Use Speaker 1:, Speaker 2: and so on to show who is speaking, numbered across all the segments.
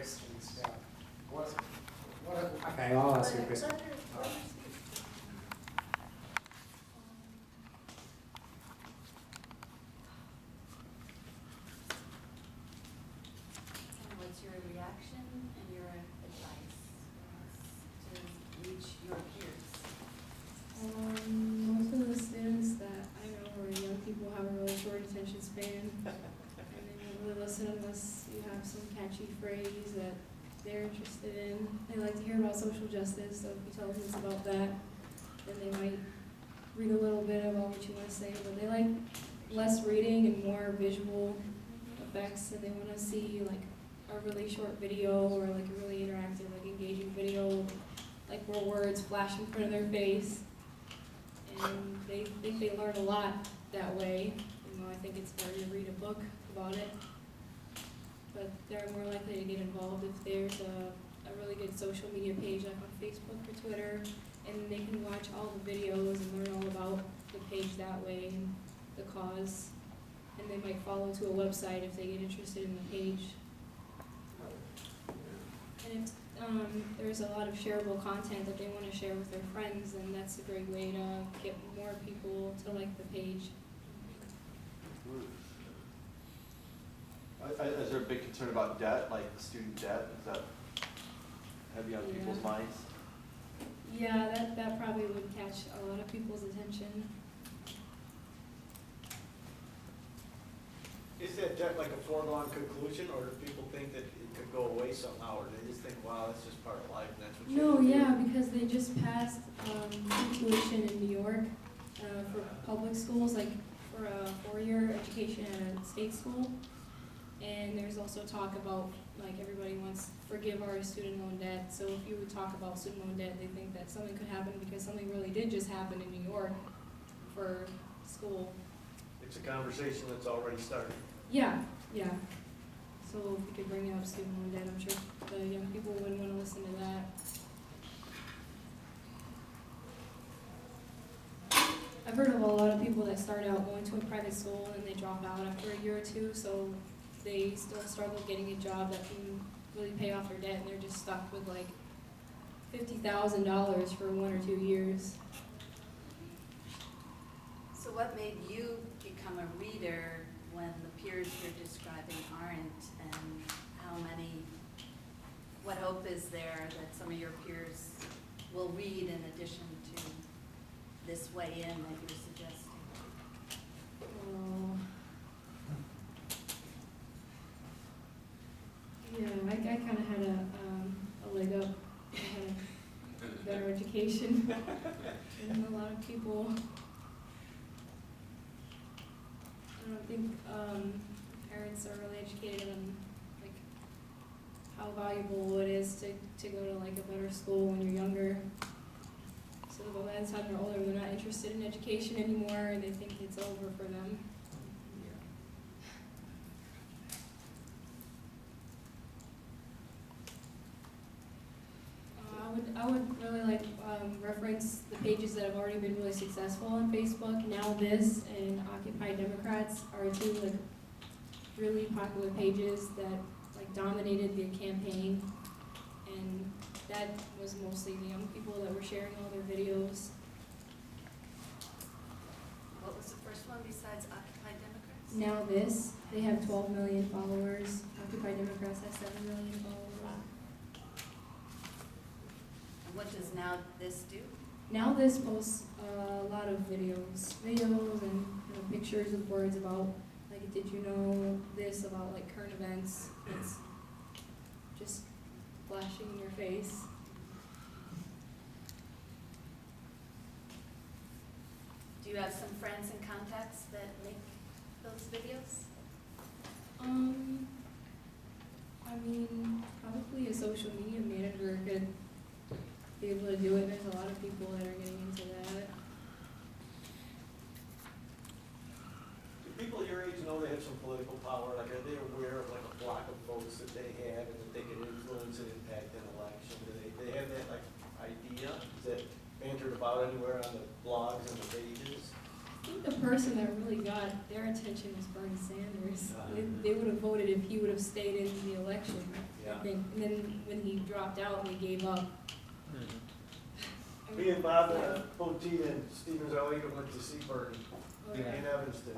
Speaker 1: Christian stuff. Okay, I'll ask you a question.
Speaker 2: What's your reaction and your advice to reach your peers?
Speaker 3: Most of the students that I know or young people have a really short attention span. And they don't really listen unless you have some catchy phrase that they're interested in. They like to hear about social justice, so if you tell them it's about that, then they might read a little bit about what you want to say, but they like less reading and more visual effects, and they want to see like a really short video or like a really interactive, like engaging video, like where words flash in front of their face. And they think they learn a lot that way. You know, I think it's better to read a book about it. But they're more likely to get involved if there's a really good social media page like on Facebook or Twitter, and they can watch all the videos and learn all about the page that way and the cause. And they might follow to a website if they get interested in the page. And if there's a lot of shareable content that they want to share with their friends, then that's a great way to get more people to like the page.
Speaker 4: Is there a big concern about debt, like student debt? Is that heavy on people's minds?
Speaker 3: Yeah, that probably would catch a lot of people's attention.
Speaker 5: Is that debt like a foregone conclusion, or do people think that it could go away somehow, or they just think, wow, that's just part of life and that's what you
Speaker 3: No,
Speaker 5: have to do?
Speaker 3: yeah, because they just passed tuition in New York for public schools, like for a 4-year education at a state school. And there's also talk about, like, everybody wants to forgive our student loan debt. So if you would talk about student loan debt, they think that something could happen because something really did just happen in New York for school.
Speaker 5: It's a conversation that's already started.
Speaker 3: Yeah, yeah. So if you could bring up student loan debt, I'm sure the young people wouldn't want to listen to that. I've heard of a lot of people that start out going to a private school and they drop out after a year or two, so they still struggle getting a job that can really pay off their debt, and they're just stuck with like $50,000 for 1 or 2 years.
Speaker 2: So what made you become a reader when the peers you're describing aren't, and what hope is there that some of your peers will read in addition to this way in that you're suggesting?
Speaker 3: Yeah, I kind of had a leg up. I had a better education than a lot of people. I don't think parents are really educated on like how valuable it is to go to like a better school when you're younger. So by the time they're older, they're not interested in education anymore, and they think it's over for them. I would really like reference the pages that have already been really successful on Facebook. Now This and Occupy Democrats are two like really popular pages that like dominated the campaign, and that was mostly the young people that were sharing all their videos.
Speaker 2: What was the first one besides Occupy Democrats?
Speaker 3: Now This, they have 12 million followers. Occupy Democrats has 7 million followers.
Speaker 2: And what does Now This do?
Speaker 3: Now This posts a lot of videos and pictures with words about, like, did you know this about like current events? It's just flashing in your face.
Speaker 2: Do you have some friends and contacts that make those videos?
Speaker 3: I mean, probably a social media manager could be able to do it. There's a lot of people that are getting into that.
Speaker 5: Do people your age know they have some political power? Like, are they aware of like a block of votes that they have and that they can influence and impact an election? Do they have that like idea? Is that bantered about anywhere on the blogs and the pages?
Speaker 3: I think think the person that really got their attention was Bernie Sanders. They would have voted if he would have stayed in the election,
Speaker 5: Yeah.
Speaker 3: I think. And then when he dropped out, they gave up.
Speaker 5: Me and Bob, O.T. and Stevens O'Hagan went to see Bernie
Speaker 3: Oh,
Speaker 5: in
Speaker 3: yeah.
Speaker 5: Evanston.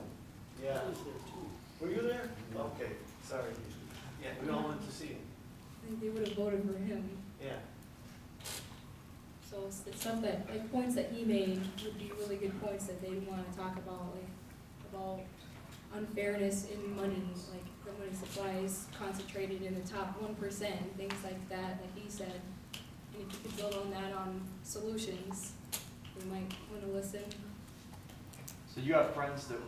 Speaker 5: Yeah. Were you there? Okay, sorry. Yeah, we all went to see him.
Speaker 3: I think they would have voted for him.
Speaker 5: Yeah.
Speaker 3: So it's stuff that, like, points that he made would be really good points that they'd want to talk about, like, about unfairness in money, like the money supply is concentrated in the top 1%, things like that, like he said. And if you could build on that on solutions, we might want to listen.
Speaker 4: So you have friends that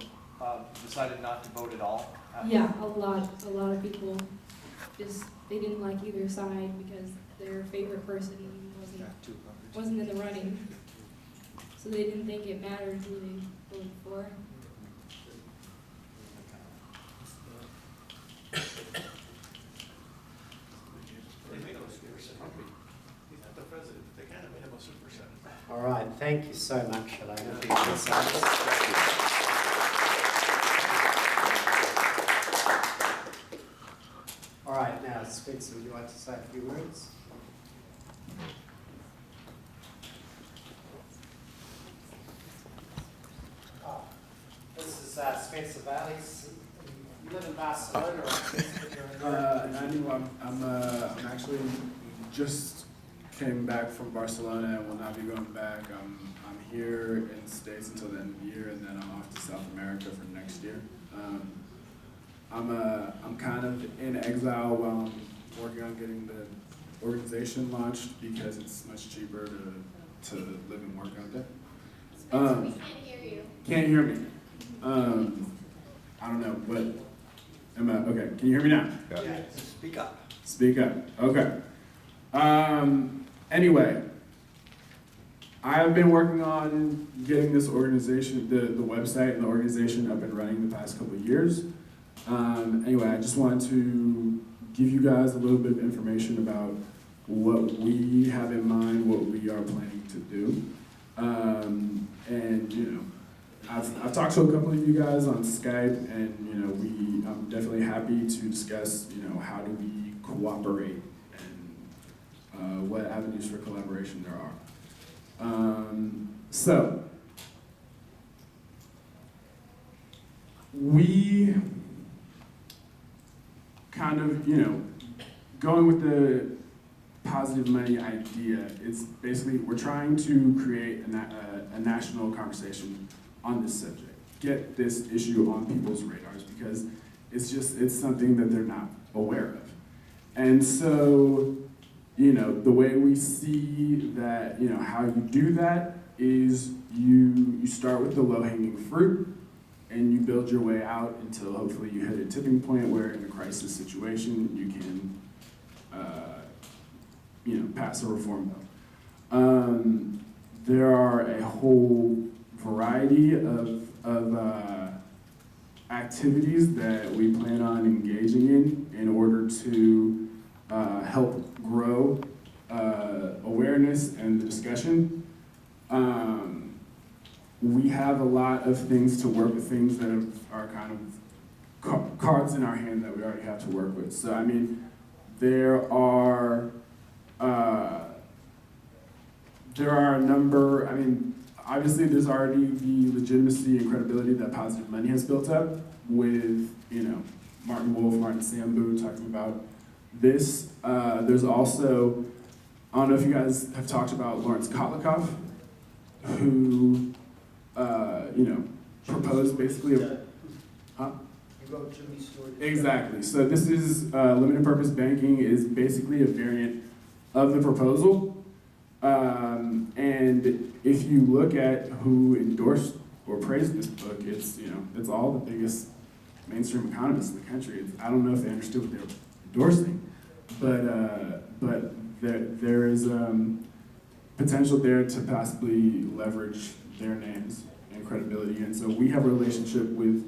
Speaker 4: decided not to vote at all?
Speaker 3: Yeah, a lot of people just, they didn't like either side because their favorite person wasn't in the running. So they didn't think it mattered who they voted for.
Speaker 5: They made him a super senator. He's not the president, but they kind of made him a super senator.
Speaker 1: All right, thank you so much for that. All right, now Spencer, would you like to say a few words? This is Spencer Veale. You live in Barcelona, right?
Speaker 6: I'm actually just came back from Barcelona and will not be going back. I'm here in the States until the end of the year, and then I'm off to South America for next year. I'm kind of in exile while I'm working on getting the organization launched because it's much cheaper to live and work out there.
Speaker 3: We can't hear you.
Speaker 6: Can't hear me. I don't know, but am I okay? Can you hear me now?
Speaker 5: Yeah, speak up.
Speaker 6: Speak up. Okay. Anyway, I've been working on getting this organization, the website and the organization up and running the past couple of years. Anyway, I just wanted to give you guys a little bit of information about what we have in mind, what we are planning to do. And, you know, I've talked to a couple of you guys on Skype, and, you know, I'm definitely happy to discuss, you know, how do we cooperate and what avenues for collaboration there are. So, we kind of, you know, going with the positive money idea is basically we're trying to create a national conversation on this subject, get this issue on people's radars because it's something that they're not aware of. And so, you know, the way we see that, you know, how you do that is you start with the low-hanging fruit and you build your way out until hopefully you hit a tipping point where in a crisis situation you can, you know, pass a reform bill. There are a whole variety of activities that we plan on engaging in order to help grow awareness and the discussion. We have a lot of things to work with, things that are kind of cards in our hand that we already have to work with. So, I mean, there are a number, I mean, obviously there's already the legitimacy and credibility that Positive Money has built up with, you know, Martin Wolf, Martin Sambu talking about this. There's also, I don't know if you guys have talked about Lawrence Kotlikoff, who, you know, proposed basically a, huh?
Speaker 1: You wrote Jimmy Stewart.
Speaker 6: Exactly. So this is limited purpose banking is basically a variant of the proposal. And if you look at who endorsed or praised this book, it's, you know, it's all the biggest mainstream economists in the country. I don't know if they understood what they were endorsing, but there is potential there to possibly leverage their names and credibility. And so we have a relationship with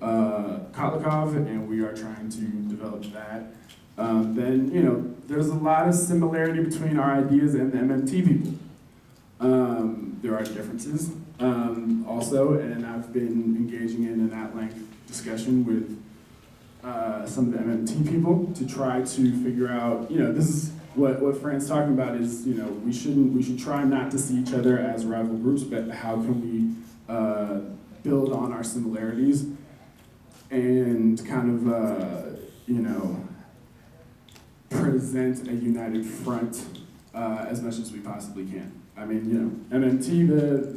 Speaker 6: Kotlikoff, and we are trying to develop that. Then, you know, there's a lot of similarity between our ideas and the MMT people. There are differences, also, and I've been engaging in an at-length discussion with some of the MMT people to try to figure out, this is what Fran's talking about is, we should try not to see each other as rival groups, but how can we build on our similarities and kind of, present a united front as much as we possibly can. I mean, MMT,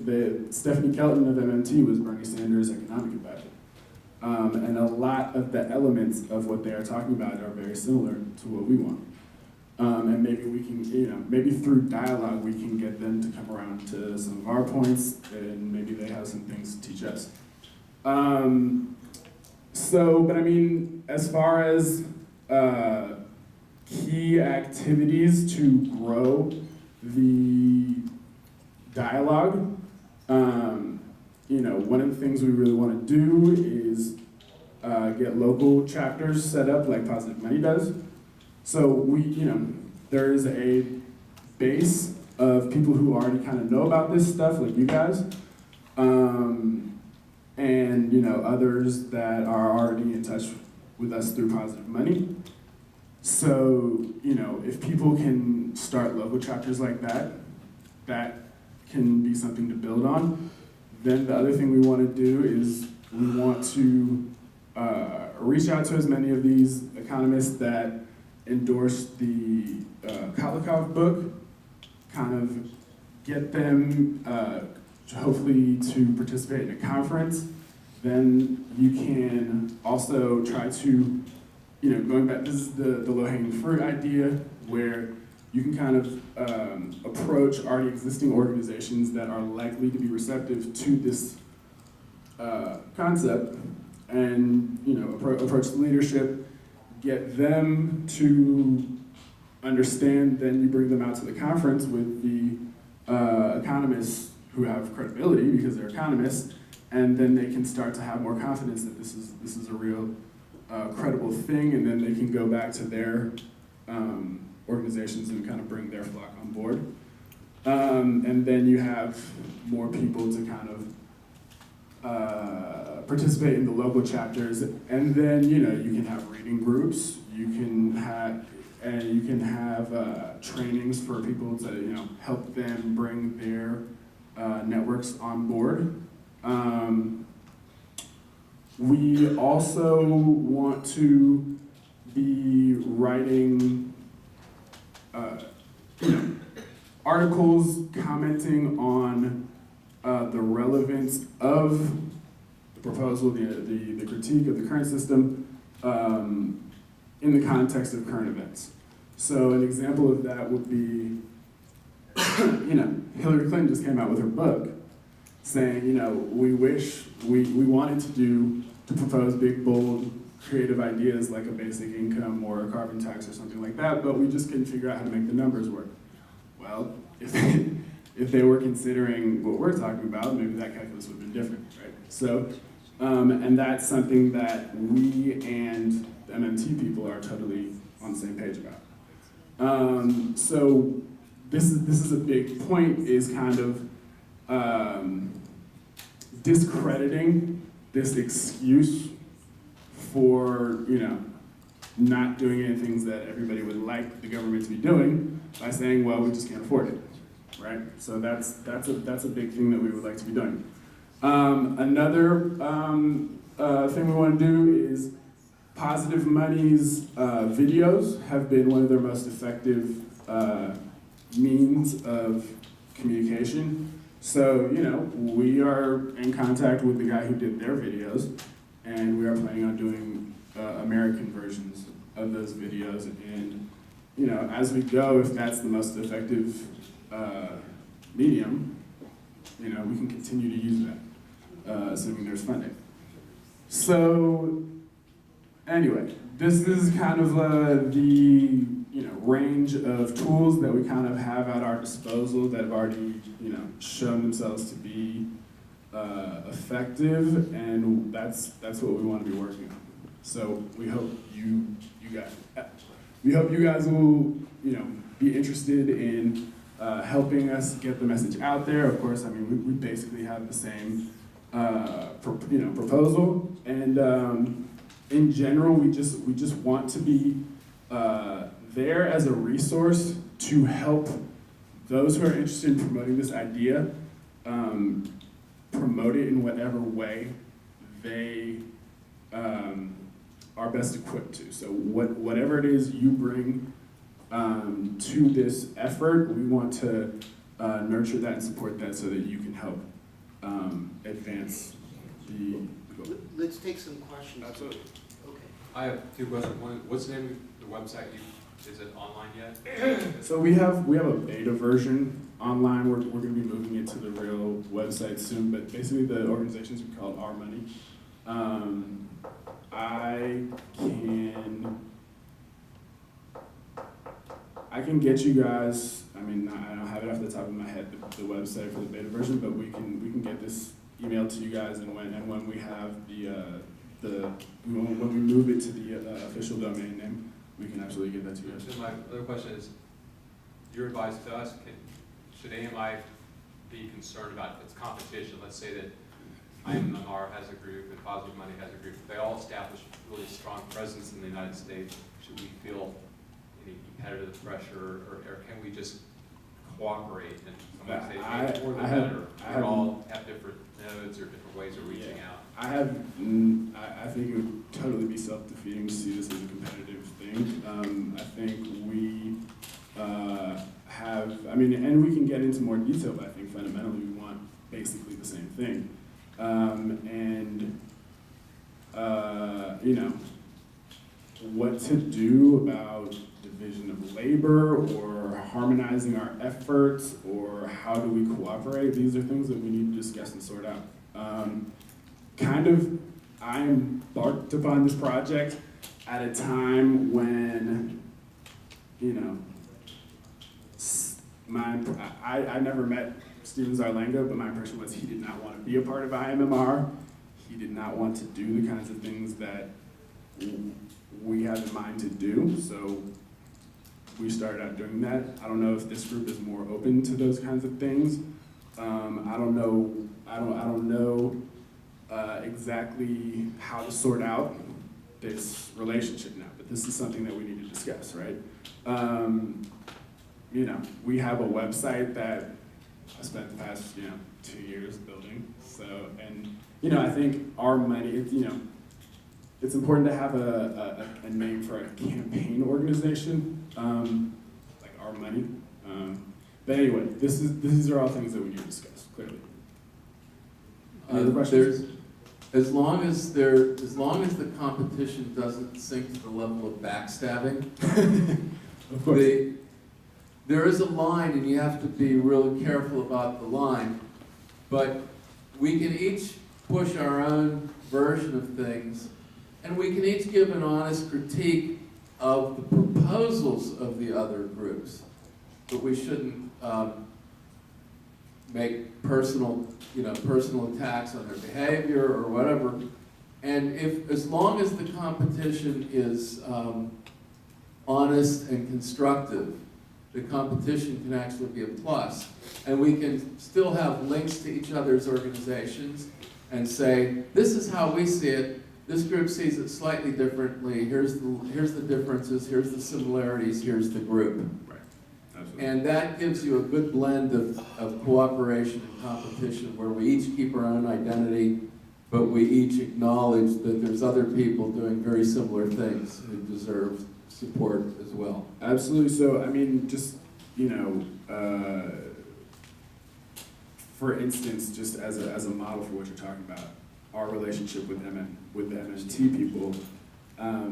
Speaker 6: the Stephanie Kelton of MMT was Bernie Sanders' economic advisor. And a lot of the elements of what they are talking about are very similar to what we want. And maybe we can, maybe through dialogue we can get them to come around to some of our points, and maybe they have some things to teach us. But I mean, as far as key activities to grow the dialogue, one of the things we really want to do is get local chapters set up like Positive Money does. So there is a base of people who already kind of know about this stuff, like you guys, and others that are already in touch with us through Positive Money. So if people can start local chapters like that, that can be something to build on. Then the other thing we want to do is we want to reach out to as many of these economists that endorsed the Kolikoff book, kind of get them hopefully to participate in a conference. Then you can also try to, going back, this is the low-hanging fruit idea where you can kind of approach already existing organizations that are likely to be receptive to this concept and approach the leadership, get them to understand, then you bring them out to the conference with the economists who have credibility because they're economists, and then they can start to have more confidence that this is a real credible thing, and then they can go back to their organizations and kind of bring their flock on board. And then you have more people to kind of participate in the local chapters, and then you can have reading groups. You can have trainings for people to help them bring their networks on board. We also want to be writing articles commenting on the relevance of the proposal, the critique of the current system in the context of current events. So an example of that would be, Hillary Clinton just came out with her book saying, we wish we wanted to propose big, bold, creative ideas like a basic income or a carbon tax or something like that, but we just couldn't figure out how to make the numbers work. Well, if they were considering what we're talking about, maybe that calculus would have been different, right? So, and that's something that we and the MMT people are totally on the same page about. So this is a big point, is kind of discrediting this excuse for not doing any things that everybody would like the government to be doing by saying, well, we just can't afford it, right? So that's a big thing that we would like to be doing. Another thing we want to do is Positive Money's videos have been one of their most effective means of communication. So, we are in contact with the guy who did their videos, and we are planning on doing American versions of those videos. And, as we go, if that's the most effective medium, we can continue to use that, assuming there's funding. So, anyway, this is kind of the range of tools that we kind of have at our disposal that have already shown themselves to be effective, and that's what we want to be working on. So we hope you guys will be interested in helping us get the message out there. Of course, I mean, we basically have the same proposal, and in general, we just want to be there as a resource to help those who are interested in promoting this idea promote it in whatever way they are best equipped to. So whatever it is you bring to this effort, we want to nurture that and support that so that you can help advance the goal.
Speaker 7: Let's take some questions.
Speaker 6: Absolutely.
Speaker 7: Okay.
Speaker 8: I have two questions. One, what's the name of the website? Is it online yet?
Speaker 6: So we have a beta version online. We're going to be moving it to the real website soon, but basically the organization's called Our Money. I can get you guys, I mean, I don't have it off the top of my head, the website for the beta version, but we can get this emailed to you guys, and when we have when we move it to the official domain name, we can absolutely get that to you guys.
Speaker 8: So my other question is, your advice to us, should AMI be concerned about its competition? Let's say that IMR has a group and Positive Money has a group. They all establish really strong presence in the United States. Should we feel any competitive pressure, or can we just cooperate and someone say, hey, more the better? We all have different nodes or different ways of reaching out.
Speaker 6: I think it would totally be self-defeating to see this as a competitive thing. I think we and we can get into more detail, but I think fundamentally we want basically the same thing. What to do about division of labor or harmonizing our efforts or how do we cooperate, these are things that we need to discuss and sort out. I embarked upon this project at a time when, I never met Steven Zarlenga, but my impression was he did not want to be a part of IMMR. He did not want to do the kinds of things that we have in mind to do, so we started out doing that. I don't know if this group is more open to those kinds of things. I don't know exactly how to sort out this relationship now, but this is something that we need to discuss, right? We have a website that I spent the past 2 years building. So, and I think Our Money, it's important to have a name for a campaign organization, like Our Money. But anyway, these are all things that we need to discuss, clearly. Any other questions?
Speaker 9: As long as the competition doesn't sink to the level of backstabbing,
Speaker 6: Of course.
Speaker 9: There is a line, and you have to be really careful about the line, but we can each push our own version of things, and we can each give an honest critique of the proposals of the other groups, but we shouldn't make personal attacks on their behavior or whatever. And as long as the competition is honest and constructive, the competition can actually be a plus. And we can still have links to each other's organizations and say, this is how we see it, this group sees it slightly differently, here's the differences, here's the similarities, here's the group.
Speaker 6: Right. Absolutely.
Speaker 9: And that gives you a good blend of cooperation and competition where we each keep our own identity, but we each acknowledge that there's other people doing very similar things who deserve support as well.
Speaker 6: Absolutely. So, for instance, just as a model for what you're talking about, our relationship with the MNT people, a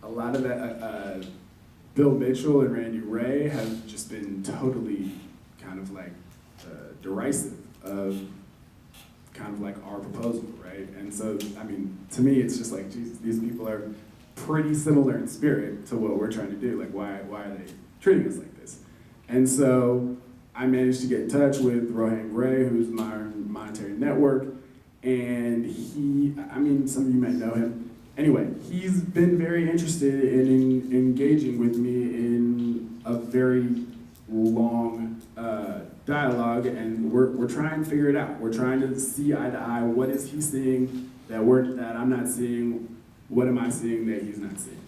Speaker 6: lot of that, Bill Mitchell and Randy Ray have just been totally kind of like derisive of kind of like our proposal, right? And so, to me, it's just like, geez, these people are pretty similar in spirit to what we're trying to do. Like, why are they treating us like this? And so I managed to get in touch with Rohan Gray, who's my monetary network, and some of you may know him. Anyway, he's been very interested in engaging with me in a very long dialogue, and we're trying to figure it out. We're trying to see eye to eye. What is he seeing that I'm not seeing? What am I seeing that he's not seeing?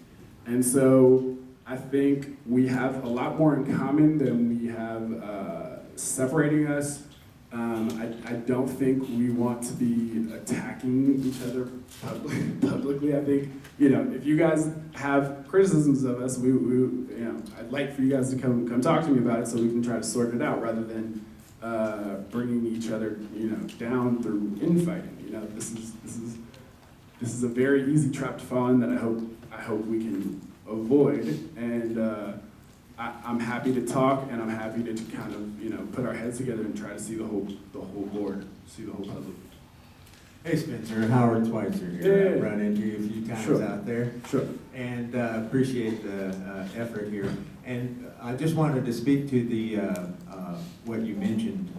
Speaker 6: And so I think we have a lot more in common than we have separating us. I don't think we want to be attacking each other publicly. I think, if you guys have criticisms of us, I'd like for you guys to come talk to me about it so we can try to sort it out rather than bringing each other, down through infighting. This is a very easy trap to fall in that I hope we can avoid. And I'm happy to talk, and I'm happy to kind of, put our heads together and try to see the whole board, see the whole public.
Speaker 7: Hey Spencer, Howard Schweitzer here.
Speaker 6: Yeah.
Speaker 7: I've run into you a few times
Speaker 6: Sure.
Speaker 7: out there.
Speaker 6: Sure.
Speaker 7: And appreciate the effort here. And I just wanted to speak to the what you mentioned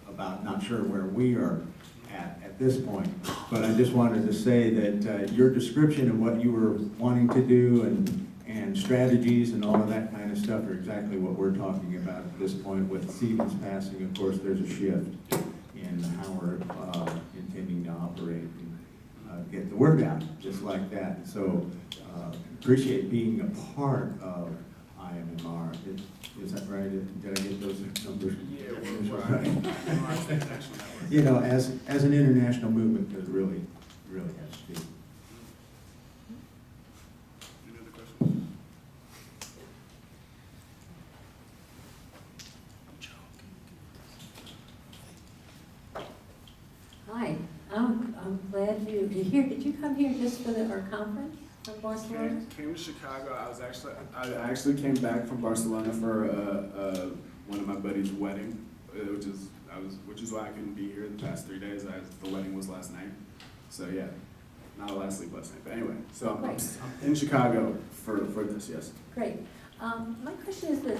Speaker 7: about not sure where we are at this point. But I just wanted to say that your description of what you were wanting to do and strategies and all of that kind of stuff are exactly what we're talking about at this point. With Stephen's passing, of course, there's a shift in how we're intending to operate and get the word out, just like that. So appreciate being a part of IMMR. Is that right? Did I get those numbers?
Speaker 6: Yeah,
Speaker 7: as an international movement, it really has to be.
Speaker 6: Any other questions?
Speaker 10: Hi, I'm glad you're here. Did you come here just for our conference in Barcelona?
Speaker 6: Came to Chicago. I actually came back from Barcelona for one of my buddy's wedding, which is why I couldn't be here the past 3 days. The wedding was last night, so yeah, not a last sleep last night. But anyway, so I'm in Chicago for this. Yes.
Speaker 10: Great. My question is that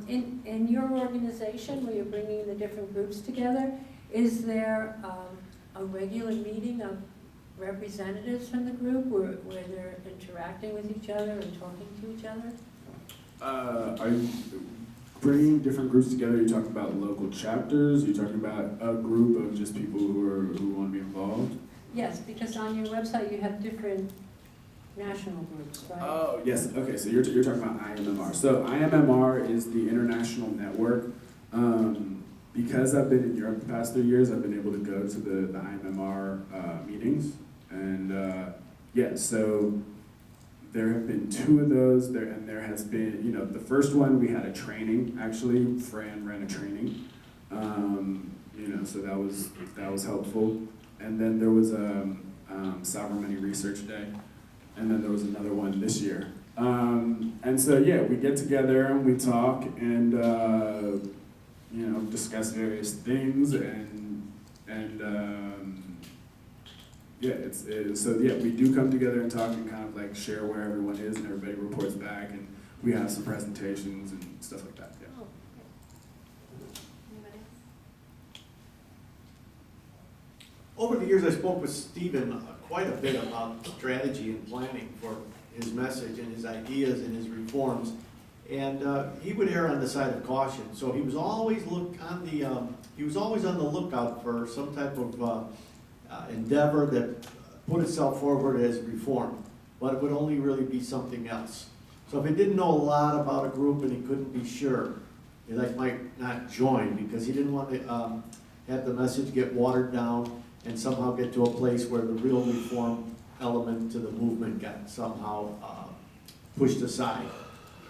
Speaker 10: in your organization, where you're bringing the different groups together, is there a regular meeting of representatives from the group where they're interacting with each other and talking to each other?
Speaker 6: Are you bringing different groups together? Are you talking about local chapters? Are you talking about a group of just people who want to be involved?
Speaker 10: Yes, because on your website you have different national groups, right?
Speaker 6: Oh, yes. Okay, so you're talking about IMMR. So IMMR is the international network. Because I've been in Europe the past 3 years, I've been able to go to the IMMR meetings. And yeah, so there have been 2 of those there, and there has been, the first one we had a training, actually. Fran ran a training, so that was helpful. And then there was a Sovereign Money Research Day, and then there was another one this year. And so yeah, we get together and we talk and discuss various things we do come together and talk and kind of like share where everyone is, and everybody reports back, and we have some presentations and stuff like that. Yeah.
Speaker 10: Oh,
Speaker 2: Anybody else?
Speaker 5: Over the years, I spoke with Stephen quite a bit about strategy and planning for his message and his ideas and his reforms. And he would err on the side of caution. So he was always on the lookout for some type of endeavor that put itself forward as reform, but it would only really be something else. So if he didn't know a lot about a group and he couldn't be sure, he might not join because he didn't want to have the message get watered down and somehow get to a place where the real reform element to the movement got somehow pushed aside.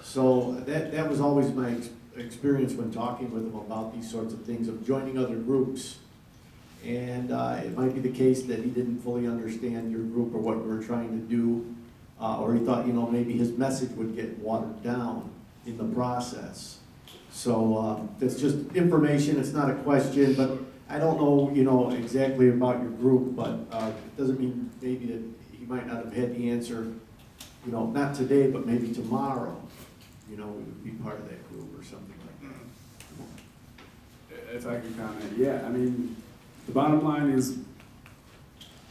Speaker 5: So that was always my experience when talking with him about these sorts of things, of joining other groups. And it might be the case that he didn't fully understand your group or what you were trying to do, or he thought, maybe his message would get watered down in the process. So it's just information, it's not a question, but I don't know, exactly about your group, but it doesn't mean maybe that he might not have had the answer, not today, but maybe tomorrow. We would be part of that group or something like that.
Speaker 6: If I could comment, yeah, I mean, the bottom line is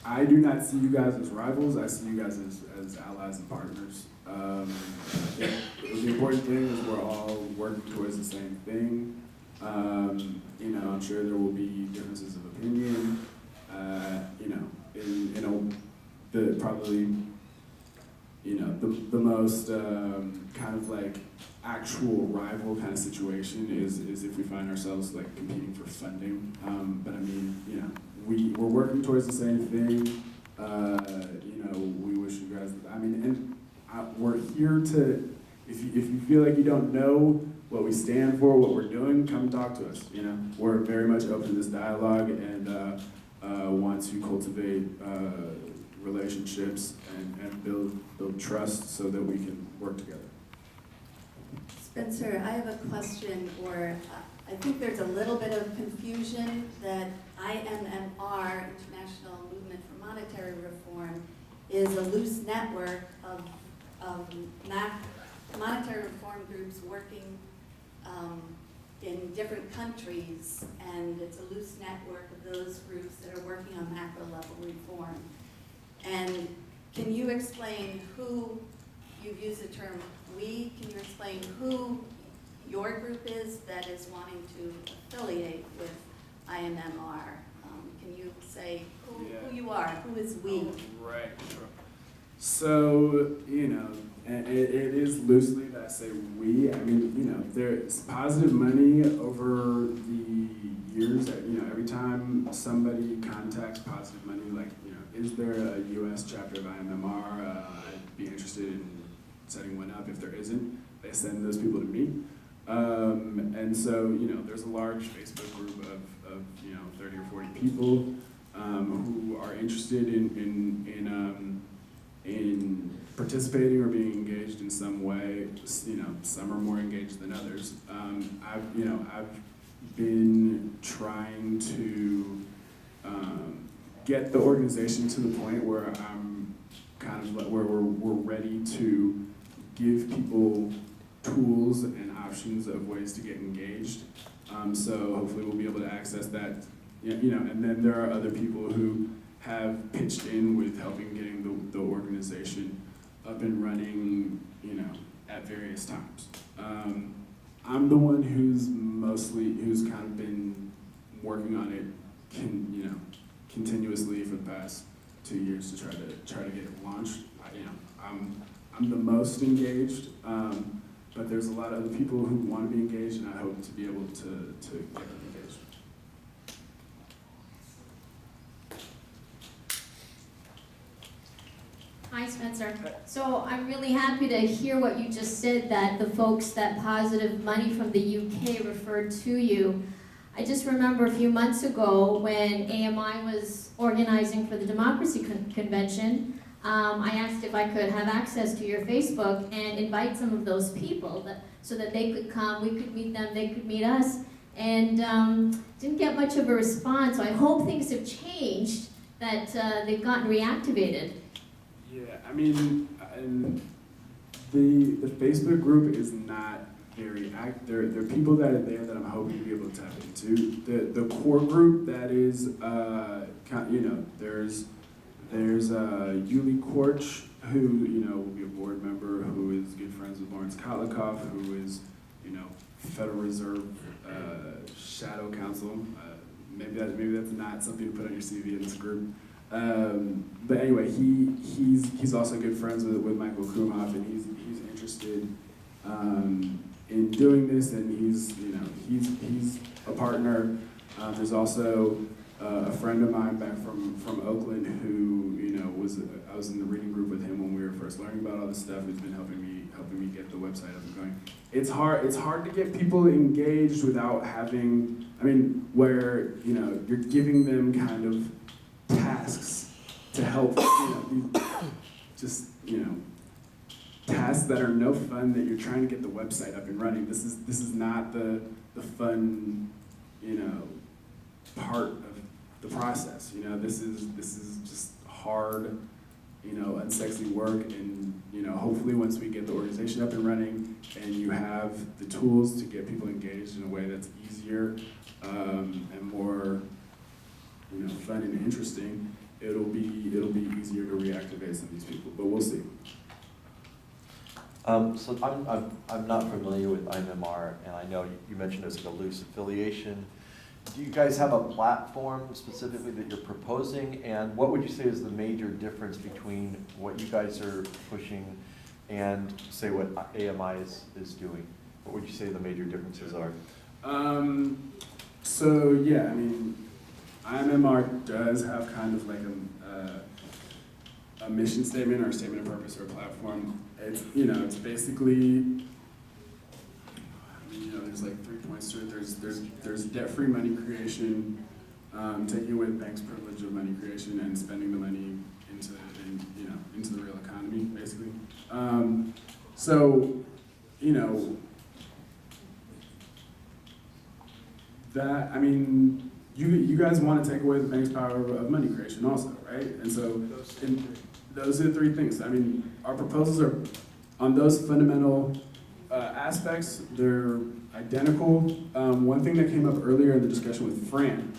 Speaker 6: I do not see you guys as rivals. I see you guys as allies and partners. The important thing is we're all working towards the same thing. You know, I'm sure there will be differences of opinion. You know, probably, you know, the most kind of like actual rival kind of situation is if we find ourselves like competing for funding. But I mean, you know, we're working towards the same thing. You know, we wish you guys, I mean, and we're here to, if you feel like you don't know what we stand for, what we're doing, come talk to us. You know, we're very much open to this dialogue and want to cultivate relationships and build trust so that we can work together.
Speaker 2: Spencer, I have a question, or I think there's a little bit of confusion that IMMR, International Movement for Monetary Reform, is a loose network of monetary reform groups working in different countries, and it's a loose network of those groups that are working on macro level reform. And can you explain who, you've used the term we, can you explain who your group is that is wanting to affiliate with IMMR? Can you say who you are, who is we?
Speaker 6: Right, sure. So, you know, and it is loosely that I say we. I mean, you know, there's positive money over the years. You know, every time somebody contacts positive money, like, you know, is there a U.S. chapter of IMMR? I'd be interested in setting one up. If there isn't, they send those people to me. And so, you know, there's a large Facebook group of you know, 30 or 40 people who are interested in participating or being engaged in some way. You know, some are more engaged than others. I've been trying to get the organization to the point where I'm kind of where we're ready to give people tools and options of ways to get engaged. So hopefully we'll be able to access that. You know, and then there are other people who have pitched in with helping getting the organization up and running, you know, at various times. I'm the one who's kind of been working on it, you know, continuously for the past 2 years to try to get it launched. You know, I'm the most engaged, but there's a lot of other people who want to be engaged, and I hope to be able to get them engaged.
Speaker 11: Hi, Spencer. So I'm really happy to hear what you just said, that the folks that Positive Money from the UK referred to you. I just remember a few months ago when AMI was organizing for the Democracy Convention, I asked if I could have access to your Facebook and invite some of those people so that they could come, we could meet them, they could meet us, and didn't get much of a response. So I hope things have changed, that they've gotten reactivated.
Speaker 6: Yeah, I mean, the Facebook group is not very active. There are people that are there that I'm hoping to be able to tap into. The core group that is, you know, there's Veale, who, you know, will be a board member, who is good friends with Lawrence Kotlikoff, who is, you know, Federal Reserve shadow counsel. Maybe that's not something to put on your CV in this group. But anyway, he's also good friends with Michael Krumhoff, and he's interested in doing this, and he's a partner. There's also a friend of mine back from Oakland who, you know, I was in the reading group with him when we were first learning about all this stuff. He's been helping me get the website up and going. It's hard to get people engaged without having, I mean, where, you know, you're giving them kind of tasks to help, you know, just, you know, tasks that are no fun, that you're trying to get the website up and running. This is not the fun, you know, part of the process. You know, this is just hard, you know, unsexy work, and, you know, hopefully once we get the organization up and running and you have the tools to get people engaged in a way that's easier and more, you know, fun and interesting, it'll be easier to reactivate some of these people, but we'll see.
Speaker 4: So I'm not familiar with IMMR, and I know you mentioned there's like a loose affiliation. Do you guys have a platform specifically that you're proposing? And what would you say is the major difference between what you guys are pushing and say what AMI is doing? What would you say the major differences are?
Speaker 6: So yeah, I mean, IMMR does have kind of like a mission statement or a statement of purpose or a platform. It's, you know, it's basically, I mean, you know, there's like 3 points to it. There's debt-free money creation, taking away the bank's privilege of money creation and spending the money into the real economy, basically. So, you know, that, I mean, you guys want to take away the bank's power of money creation also, right? And so those are the 3 things. I mean, our proposals are, on those fundamental aspects, they're identical. One thing that came up earlier in the discussion with Fran,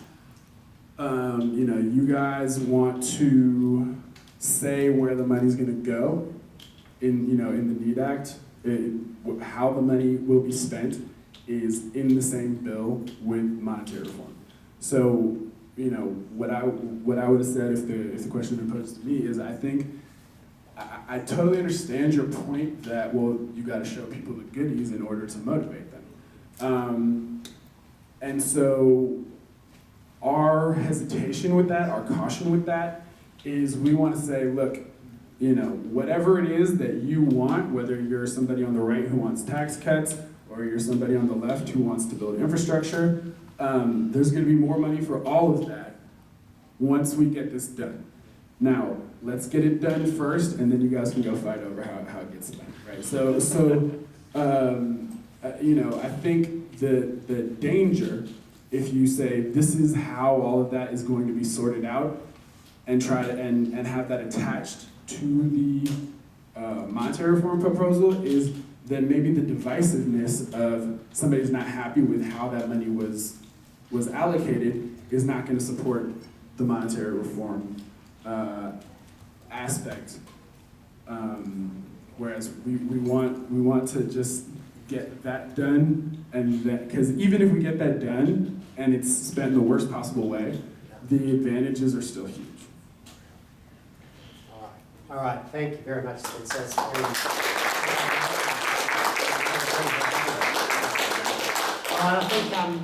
Speaker 6: you know, you guys want to say where the money's going to go in the NEED Act. How the money will be spent is in the same bill with monetary reform. So, you know, what I would have said if the question had been posed to me is, I think I totally understand your point that, well, you got to show people the goodies in order to motivate them. And so our hesitation with that, our caution with that, is we want to say, look, you know, whatever it is that you want, whether you're somebody on the right who wants tax cuts, or you're somebody on the left who wants to build infrastructure, there's going to be more money for all of that once we get this done. Now, let's get it done first, and then you guys can go fight over how it gets done, right? So you know, I think the danger, if you say this is how all of that is going to be sorted out, and try to and have that attached to the monetary reform proposal, is then maybe the divisiveness of somebody's not happy with how that money was allocated is not going to support the monetary reform aspect. Whereas we want to just get that done, and that, because even if we get that done and it's spent in the worst possible way, the advantages are still huge.
Speaker 1: All right, thank you very much. I think